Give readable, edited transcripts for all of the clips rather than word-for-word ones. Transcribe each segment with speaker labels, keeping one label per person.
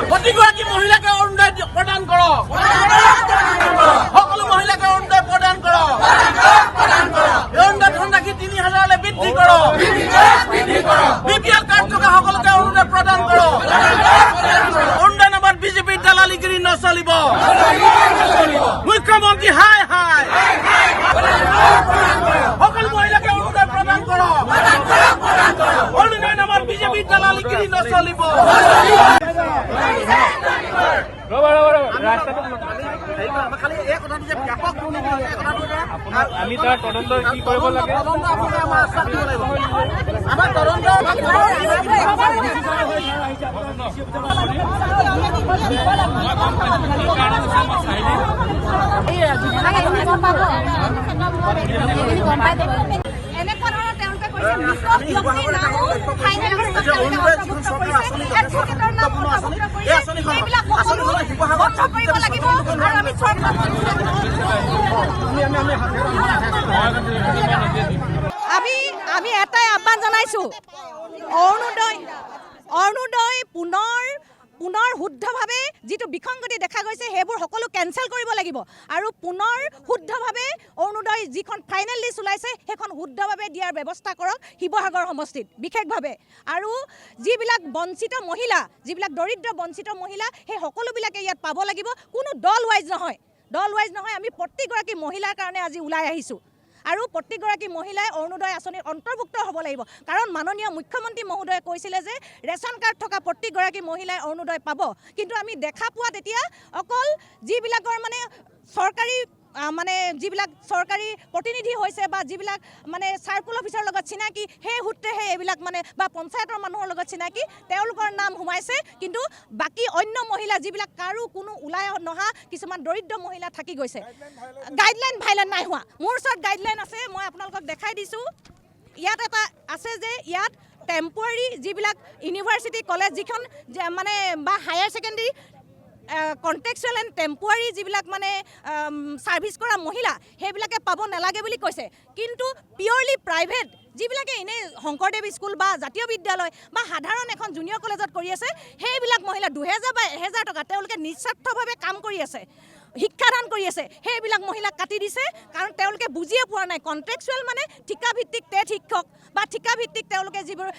Speaker 1: প্ৰতিগৰাকী মহিলাকে অৰুণোদয় প্ৰদান কৰক, সকলো মহিলাকে অৰুণোদয় প্ৰদান কৰক, অৰুণোদয় ধনৰাশি ৩,০০০লৈ বৃদ্ধি কৰক, BPL কাৰ্ড থকা সকলোকে অৰুণোদয় প্ৰদান কৰক, অৰুণোদয় নামত বিজেপিৰ দালালিগিৰি নচলিব, মুখ্যমন্ত্ৰী হাই হাই, সকলো মহিলাকে অৰুণোদয় প্ৰদান কৰক, অৰুণোদয় নামত বিজেপিৰ দালালিগিৰি নচলিব।
Speaker 2: আমি তাৰ তদন্ত কি কৰিব লাগে
Speaker 3: আমি এটাই আহ্বান জানাইছো, অৰুণোদয় পুনৰ শুদ্ধভাৱে যিটো বিসংগতি দেখা গৈছে সেইবোৰ সকলো কেঞ্চেল কৰিব লাগিব আৰু পুনৰ শুদ্ধভাৱে অৰুণোদয় যিখন ফাইনেল লিষ্ট ওলাইছে সেইখন শুদ্ধভাৱে দিয়াৰ ব্যৱস্থা কৰক শিৱসাগৰ সমষ্টিত বিশেষভাৱে। আৰু যিবিলাক বঞ্চিত মহিলা, যিবিলাক দৰিদ্ৰ বঞ্চিত মহিলা, সেই সকলোবিলাকে ইয়াত পাব লাগিব, কোনো দল ৱাইজ নহয়। আমি প্ৰতিগৰাকী মহিলাৰ কাৰণে আজি ওলাই আহিছোঁ আৰু প্ৰতিগৰাকী মহিলাই অৰুণোদয় আঁচনিত অন্তৰ্ভুক্ত হ'ব লাগিব, কাৰণ মাননীয় মুখ্যমন্ত্ৰী মহোদয়ে কৈছিলে যে ৰেচন কাৰ্ড থকা প্ৰতিগৰাকী মহিলাই অৰুণোদয় পাব। কিন্তু আমি দেখা পোৱাত এতিয়া অকল যিবিলাকৰ যিবিলাক চৰকাৰী প্ৰতিনিধি হৈছে বা যিবিলাক চাৰ্কুল অফিচাৰৰ লগত চিনাকি, সেই সূত্ৰেহে এইবিলাক বা পঞ্চায়তৰ মানুহৰ লগত চিনাকি তেওঁলোকৰ নাম সোমাইছে, কিন্তু বাকী অন্য মহিলা যিবিলাক কাৰো কোনো ওলাই নহা কিছুমান দৰিদ্ৰ মহিলা থাকি গৈছে। গাইডলাইন ভাইলেণ্ট নাই হোৱা, মোৰ ওচৰত গাইডলাইন আছে, মই আপোনালোকক দেখাই দিছোঁ। ইয়াত এটা আছে যে ইয়াত টেম্পৰাৰী যিবিলাক ইউনিভাৰ্চিটি কলেজ যিখন বা higher secondary contractual and temporary যিবিলাক ছাৰ্ভিচ কৰা মহিলা সেইবিলাকে পাব নালাগে বুলি কৈছে, কিন্তু পিয়ৰলি প্ৰাইভেট যিবিলাকে এনেই শংকৰদেৱ স্কুল বা জাতীয় বিদ্যালয় বা সাধাৰণ এখন জুনিয়ৰ কলেজত কৰি আছে, সেইবিলাক মহিলা ২০০০ বা ১০০০ টকা তেওঁলোকে নিস্বাৰ্থভাৱে কাম কৰি আছে, শিক্ষাদান কৰি আছে, সেইবিলাক মহিলাক কাটি দিছে, কাৰণ তেওঁলোকে বুজিয়ে পোৱা নাই কণ্ট্ৰেক্সুৱেল ঠিকাভিত্তিক টেট শিক্ষক বা ঠিকাভিত্তিক তেওঁলোকে যিবোৰ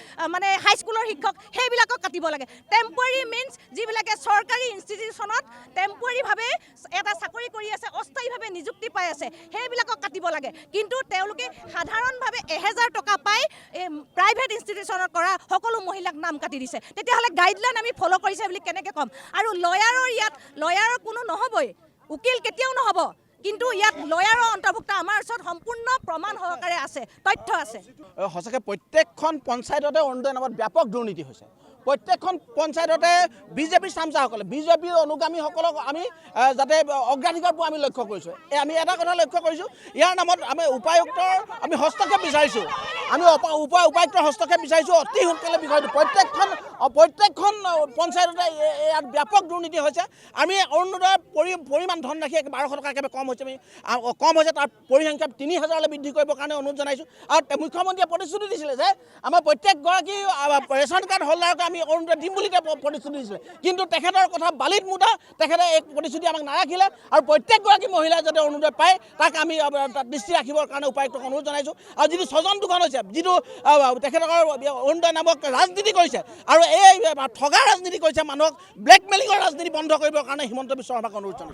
Speaker 3: হাইস্কুলৰ শিক্ষক সেইবিলাকক কাটিব লাগে। টেম্পৰাৰী মিনছ যিবিলাকে চৰকাৰী ইনষ্টিটিউশ্যনত টেম্পৰাৰীভাৱে এটা চাকৰি কৰি আছে, অস্থায়ীভাৱে নিযুক্তি পাই আছে, সেইবিলাকক কাটিব লাগে, কিন্তু তেওঁলোকে সাধাৰণভাৱে ১০০০ টকা পাই প্ৰাইভেট ইনষ্টিটিউশ্যনত কৰা সকলো মহিলাক নাম কাটি দিছে। তেতিয়াহ'লে গাইডলাইন আমি ফ'ল' কৰিছে বুলি কেনেকৈ ক'ম? আৰু লয়াৰৰ কোনো নহ'বই, উকিল কেতিয়াও নহ'ব, কিন্তু ইয়াত লয়াৰৰ অন্তৰ্ভুক্ত আমাৰ ওচৰত সম্পূৰ্ণ প্ৰমাণ সহকাৰে আছে, তথ্য আছে।
Speaker 1: সঁচাকৈ প্ৰত্যেকখন পঞ্চায়ততে অৰুণোদয় নামত ব্যাপক দুৰ্নীতি হৈছে। প্ৰত্যেকখন পঞ্চায়ততে বিজেপিৰ চামচাসকলে, বিজেপিৰ অনুগামীসকলক আমি যাতে অগ্ৰাধিকাৰ পোৱা আমি লক্ষ্য কৰিছোঁ। আমি এটা কথা লক্ষ্য কৰিছোঁ, ইয়াৰ নামত আমি উপায়ুক্তৰ হস্তক্ষেপ বিচাৰিছোঁ, উপায়ুক্তৰ হস্তক্ষেপ বিচাৰিছোঁ অতি সোনকালে বিষয়টো। প্ৰত্যেকখন পঞ্চায়ততে ইয়াত ব্যাপক দুৰ্নীতি হৈছে। আমি অৰুণোদয়ৰ পৰিমাণ ধনৰাশি ১২০০ টকা একেবাৰে কম হৈছে, তাৰ পৰিসংখ্যা ৩,০০০লৈ বৃদ্ধি কৰিবৰ কাৰণে অনুৰোধ জনাইছোঁ। আৰু মুখ্যমন্ত্ৰীয়ে প্ৰতিশ্ৰুতি দিছিলে যে আমাৰ প্ৰত্যেকগৰাকী ৰেচন কাৰ্ড হোল্ডাৰকে আমি অৰুণোদয় দিম বুলি প্ৰতিশ্ৰুতি দিছিলে, কিন্তু তেখেতৰ কথা বালিত মুঠা, তেখেতে এই প্ৰতিশ্ৰুতি আমাক নাৰাখিলে। আৰু প্ৰত্যেকগৰাকী মহিলাই যাতে অৰুণোদয় পায় তাক আমি দৃষ্টি ৰাখিবৰ কাৰণে উপায়ুক্তক অনুৰোধ জনাইছোঁ। আৰু যিটো স্বজন দোকান হৈছে, যিটো তেখেতসকলৰ অৰুণোদয় নামক ৰাজনীতি কৰিছে আৰু এই ঠগা ৰাজনীতি কৰিছে, মানুহক ব্লেকমেইলিঙৰ ৰাজনীতি বন্ধ কৰিবৰ কাৰণে হিমন্ত বিশ্ব শৰ্মাক অনুৰোধ জনাইছোঁ।